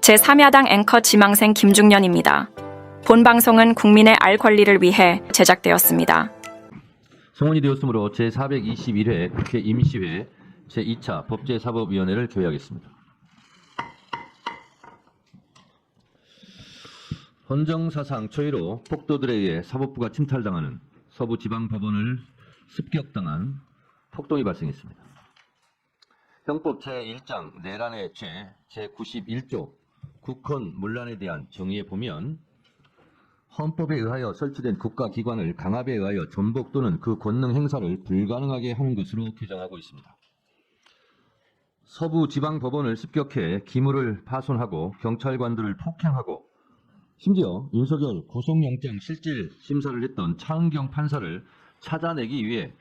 제3야당 앵커 지망생 김중년입니다. 본 방송은 국민의 알 권리를 위해 제작되었습니다. 성원이 되었으므로 제421회 국회 임시회 제2차 법제사법위원회를 개회하겠습니다. 헌정사상 초유로 폭도들에 의해 사법부가 침탈당하는 서부지방법원을 습격당한 폭동이 발생했습니다. 형법 제1장 내란의 죄 제91조 국헌 문란에 대한 정의에 보면 헌법에 의하여 설치된 국가기관을 강압에 의하여 전복 또는 그 권능 행사를 불가능하게 하는 것으로 규정하고 있습니다. 서부지방법원을 습격해 기물을 파손하고 경찰관들을 폭행하고 심지어 윤석열 구속영장 실질 심사를 했던 차은경 판사를 찾아내기 위해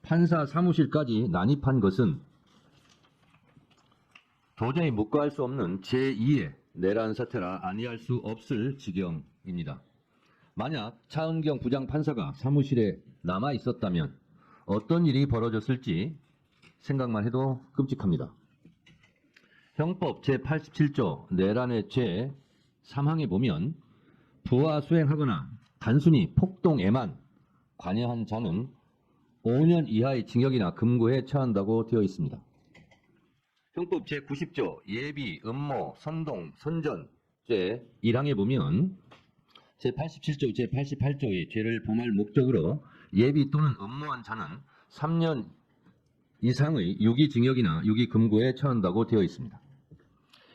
판사 사무실까지 난입한 것은 도저히 묵과할 수 없는 제2의 내란 사태라 아니할 수 없을 지경입니다. 만약 차은경 부장판사가 사무실에 남아 있었다면 어떤 일이 벌어졌을지 생각만 해도 끔찍합니다. 형법 제87조 내란의 죄 3항에 보면 부하 수행하거나 단순히 폭동에만 관여한 자는 5년 이하의 징역이나 금고에 처한다고 되어 있습니다. 형법 제90조 예비, 음모, 선동, 선전 죄 1항에 보면 제87조, 제88조의 죄를 범할 목적으로 예비 또는 음모한 자는 3년 이상의 유기징역이나 유기금고에 처한다고 되어 있습니다.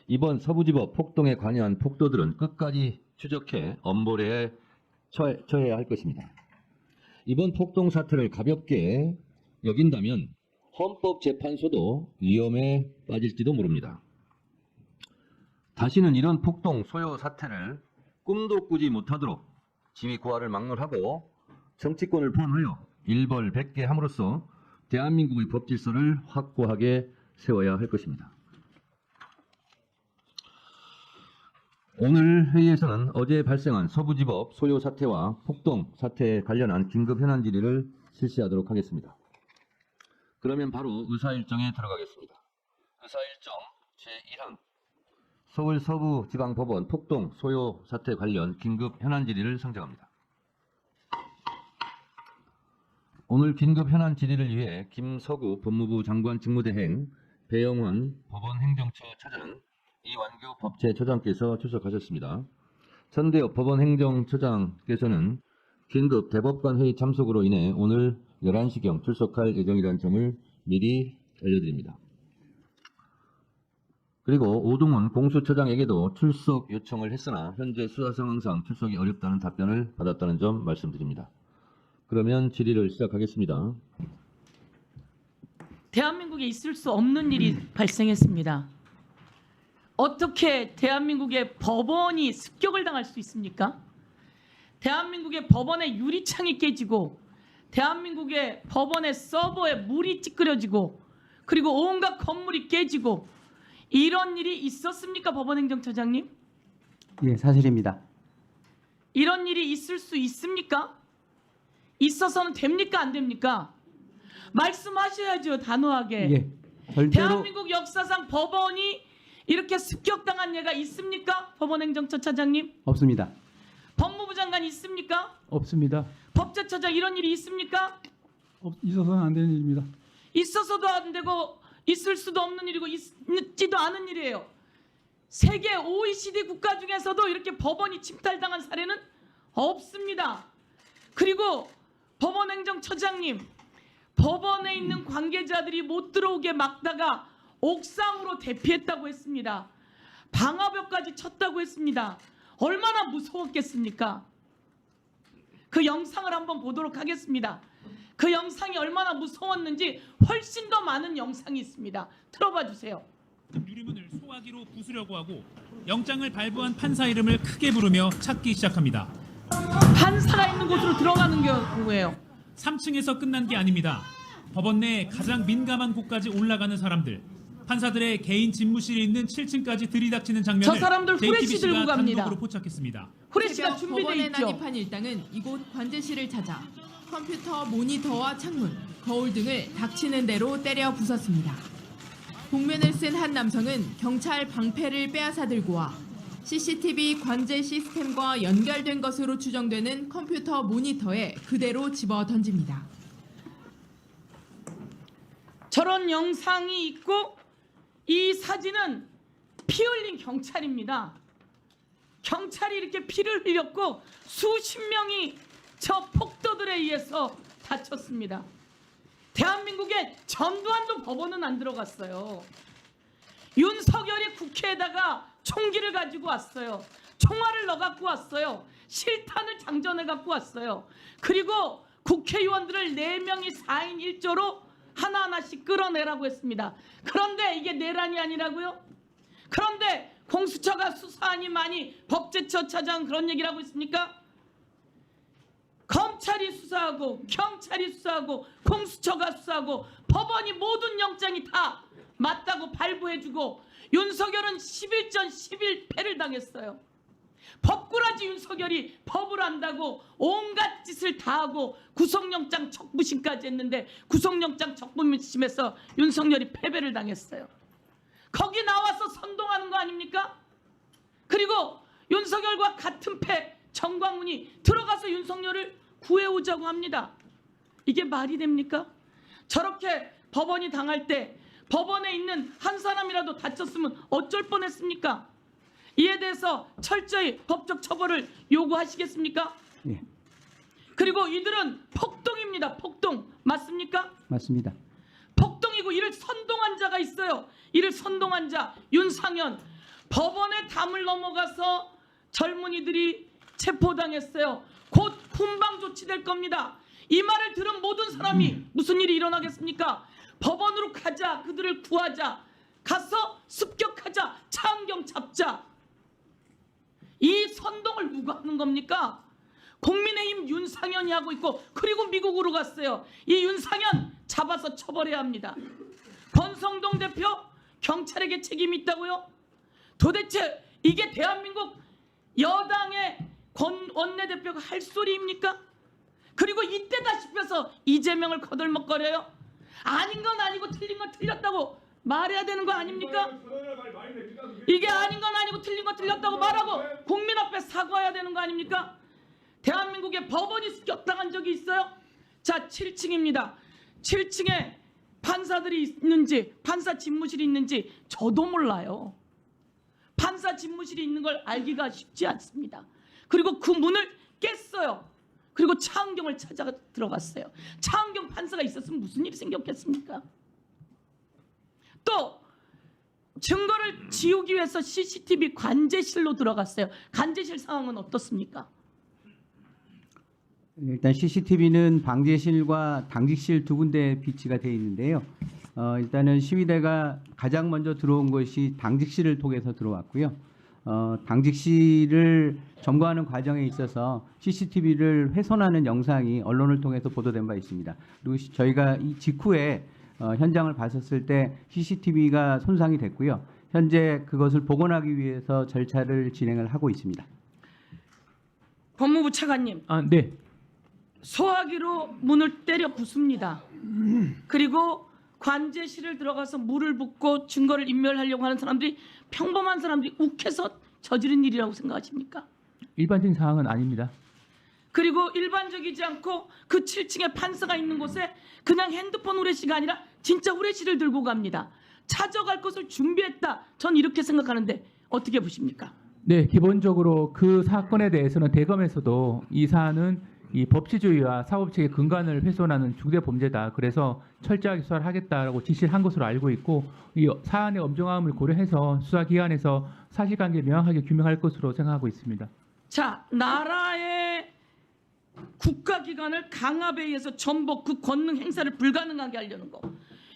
이번 서부지법 폭동에 관여한 폭도들은 끝까지 추적해 엄벌에 처해야 할 것입니다. 이번 폭동 사태를 가볍게 여긴다면 헌법재판소도 위험에 빠질지도 모릅니다. 다시는 이런 폭동 소요 사태를 꿈도 꾸지 못하도록 지휘 고하를 막론하고 정치권을 포함하여 일벌백계 함으로써 대한민국의 법 질서를 확고하게 세워야 할 것입니다. 오늘 회의에서는 어제 발생한 서부지법 소요 사태와 폭동 사태에 관련한 긴급 현안 질의를 실시하도록 하겠습니다. 그러면 바로 의사일정에 들어가겠습니다. 의사일정 제1항 서울 서부지방법원 폭동 소요 사태 관련 긴급 현안 질의를 상정합니다. 오늘 긴급 현안 질의를 위해 김서구 법무부 장관 직무대행, 배영원 법원행정처 차장, 이완규 법제처장께서 출석하셨습니다. 전대엽 법원행정처장께서는 긴급 대법관 회의 참석으로 인해 오늘 11시경 출석할 예정이라는 점을 미리 알려드립니다. 그리고 오동훈 공수처장에게도 출석 요청을 했으나 현재 수사 상황상 출석이 어렵다는 답변을 받았다는 점 말씀드립니다. 그러면 질의를 시작하겠습니다. 대한민국에 있을 수 없는 일이 발생했습니다. 어떻게 대한민국의 법원이 습격을 당할 수 있습니까? 대한민국의 법원의 유리창이 깨지고 대한민국의 법원의 서버에 물이 찌그러지고 그리고 온갖 건물이 깨지고 이런 일이 있었습니까, 법원행정처장님? 예, 사실입니다. 이런 일이 있을 수 있습니까? 있어서는 됩니까, 안 됩니까? 말씀하셔야죠, 단호하게. 예, 절대로 대한민국 역사상 법원이 이렇게 습격당한 예가 있습니까, 법원행정처 차장님? 없습니다. 법무부 장관 있습니까? 없습니다. 법제처장 이런 일이 있습니까? 있어서는 안 되는 일입니다. 있어서도 안 되고 있을 수도 없는 일이고 있지도 않은 일이에요. 세계 OECD 국가 중에서도 이렇게 법원이 침탈당한 사례는 없습니다. 그리고 법원행정처장님, 법원에 있는 관계자들이 못 들어오게 막다가 옥상으로 대피했다고 했습니다. 방화벽까지 쳤다고 했습니다. 얼마나 무서웠겠습니까? 그 영상을 한번 보도록 하겠습니다. 그 영상이 얼마나 무서웠는지 훨씬 더 많은 영상이 있습니다. 틀어봐 주세요. 유리문을 소화기로 부수려고 하고 영장을 발부한 판사 이름을 크게 부르며 찾기 시작합니다. 판사가 있는 곳으로 들어가는 경우예요. 3층에서 끝난 게 아닙니다. 법원 내 가장 민감한 곳까지 올라가는 사람들, 판사들의 개인 집무실이 있는 7층까지 들이닥치는 장면을 저 사람들 후레쉬 들고 JTBC가 갑니다. 단독으로 포착했습니다. 후레쉬가 준비돼 법원에 있죠. 난입한 일당은 이곳 관제실을 찾아 컴퓨터 모니터와 창문, 거울 등을 닥치는 대로 때려 부쉈습니다. 복면을 쓴 한 남성은 경찰 방패를 빼앗아 들고 와 CCTV 관제 시스템과 연결된 것으로 추정되는 컴퓨터 모니터에 그대로 집어 던집니다. 저런 영상이 있고 이 사진은 피 흘린 경찰입니다. 경찰이 이렇게 피를 흘렸고 수십 명이 저 폭도들에 의해서 다쳤습니다. 대한민국에 전두환도 법원은 안 들어갔어요. 윤석열이 국회에다가 총기를 가지고 왔어요. 총알을 넣어 갖고 왔어요. 실탄을 장전해 갖고 왔어요. 그리고 국회의원들을 4명이 4인 1조로 하나하나씩 끌어내라고 했습니다. 그런데 이게 내란이 아니라고요? 그런데 공수처가 수사하니 많이 법제처차장 그런 얘기를 하고 있습니까? 검찰이 수사하고 경찰이 수사하고 공수처가 수사하고 법원이 모든 영장이 다 맞다고 발부해주고 윤석열은 11전 11패를 당했어요. 법꾸라지 윤석열이 법을 안다고 온갖 짓을 다 하고 구속영장 적부심까지 했는데 구속영장 적부심에서 윤석열이 패배를 당했어요. 거기 나와서 선동하는 거 아닙니까? 그리고 윤석열과 같은 패 정광훈이 들어가서 윤석열을 구해오자고 합니다. 이게 말이 됩니까? 저렇게 법원이 당할 때 법원에 있는 한 사람이라도 다쳤으면 어쩔 뻔했습니까? 이에 대해서 철저히 법적 처벌을 요구하시겠습니까? 예, 그리고 이들은 폭동입니다. 폭동. 맞습니까? 맞습니다. 폭동이고 이를 선동한 자가 있어요. 이를 선동한 자 윤상현. 법원의 담을 넘어가서 젊은이들이 체포당했어요. 곧 훈방 조치될 겁니다. 이 말을 들은 모든 사람이 무슨 일이 일어나겠습니까? 법원으로 가자. 그들을 구하자. 가서 습격하자. 차은경 잡자. 이 선동을 누가 하는 겁니까? 국민의힘 윤상현이 하고 있고 그리고 미국으로 갔어요. 이 윤상현 잡아서 처벌해야 합니다. 권성동 대표 경찰에게 책임이 있다고요? 도대체 이게 대한민국 여당의 원내대표가 할 소리입니까? 그리고 이때다 싶어서 이재명을 거들먹거려요? 아닌 건 아니고 틀린 건 틀렸다고 말해야 되는 거 아닙니까? 이게 아닌 건 아니고 틀린 건 틀렸다고 말하고 국민 앞에 사과해야 되는 거 아닙니까? 대한민국에 법원이 습격당한 적이 있어요? 자, 7층입니다. 7층에 판사들이 있는지 판사 집무실이 있는지 저도 몰라요. 판사 집무실이 있는 걸 알기가 쉽지 않습니다. 그리고 그 문을 깼어요. 그리고 차은경을 찾아 들어갔어요. 차은경 판사가 있었으면 무슨 일이 생겼겠습니까? 또 증거를 지우기 위해서 CCTV 관제실로 들어갔어요. 관제실 상황은 어떻습니까? 일단 CCTV는 방제실과 당직실 두 군데 비치가 되어 있는데요. 일단은 시위대가 가장 먼저 들어온 것이 당직실을 통해서 들어왔고요. 당직실을 점거하는 과정에 있어서 CCTV를 훼손하는 영상이 언론을 통해서 보도된 바 있습니다. 그리고 저희가 이 직후에 현장을 봤었을 때 CCTV가 손상이 됐고요. 현재 그것을 복원하기 위해서 절차를 진행을 하고 있습니다. 법무부 차관님. 네. 소화기로 문을 때려 부숩니다. 그리고 관제실을 들어가서 물을 붓고 증거를 인멸하려고 하는 사람들이 평범한 사람들이 욱해서 저지른 일이라고 생각하십니까? 일반적인 상황은 아닙니다. 그리고 일반적이지 않고 그 7층에 판사가 있는 곳에 그냥 핸드폰 후레쉬가 아니라 진짜 후레쉬를 들고 갑니다. 찾아갈 것을 준비했다. 전 이렇게 생각하는데 어떻게 보십니까? 네, 기본적으로 그 사건에 대해서는 대검에서도 이 사안은 이 법치주의와 사법체계 근간을 훼손하는 중대 범죄다. 그래서 철저하게 수사를 하겠다라고 지시를 한 것으로 알고 있고 이 사안의 엄중함을 고려해서 수사기관에서 사실관계를 명확하게 규명할 것으로 생각하고 있습니다. 자, 나라의 국가기관을 강압에 의해서 전복 그 권능 행사를 불가능하게 하려는 거.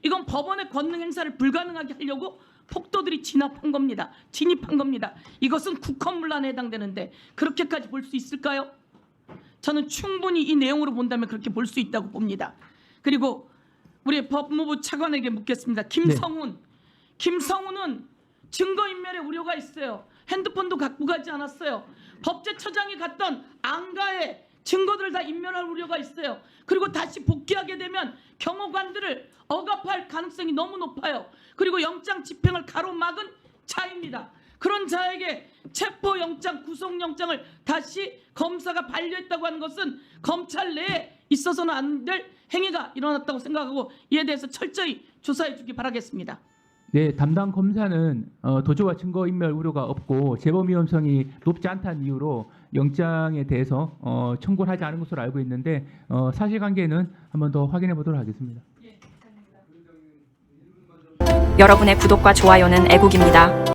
이건 법원의 권능 행사를 불가능하게 하려고 폭도들이 진압한 겁니다. 진입한 겁니다. 이것은 국헌문란에 해당되는데 그렇게까지 볼 수 있을까요? 저는 충분히 이 내용으로 본다면 그렇게 볼 수 있다고 봅니다. 그리고 우리 법무부 차관에게 묻겠습니다. 김성훈은 증거인멸의 우려가 있어요. 핸드폰도 갖고 가지 않았어요. 법제처장이 갔던 안가에 증거들을 다 인멸할 우려가 있어요. 그리고 다시 복귀하게 되면 경호관들을 억압할 가능성이 너무 높아요. 그리고 영장 집행을 가로막은 자입니다. 그런 자에게 체포영장, 구속영장을 다시 검사가 반려했다고 하는 것은 검찰 내에 있어서는 안 될 행위가 일어났다고 생각하고 이에 대해서 철저히 조사해 주기 바라겠습니다. 네, 담당 검사는 도주와 증거인멸 우려가 없고 재범 위험성이 높지 않다는 이유로 영장에 대해서 청구를 하지 않은 것으로 알고 있는데 사실관계는 한번 더 확인해 보도록 하겠습니다. 여러분의 구독과 좋아요는 애국입니다.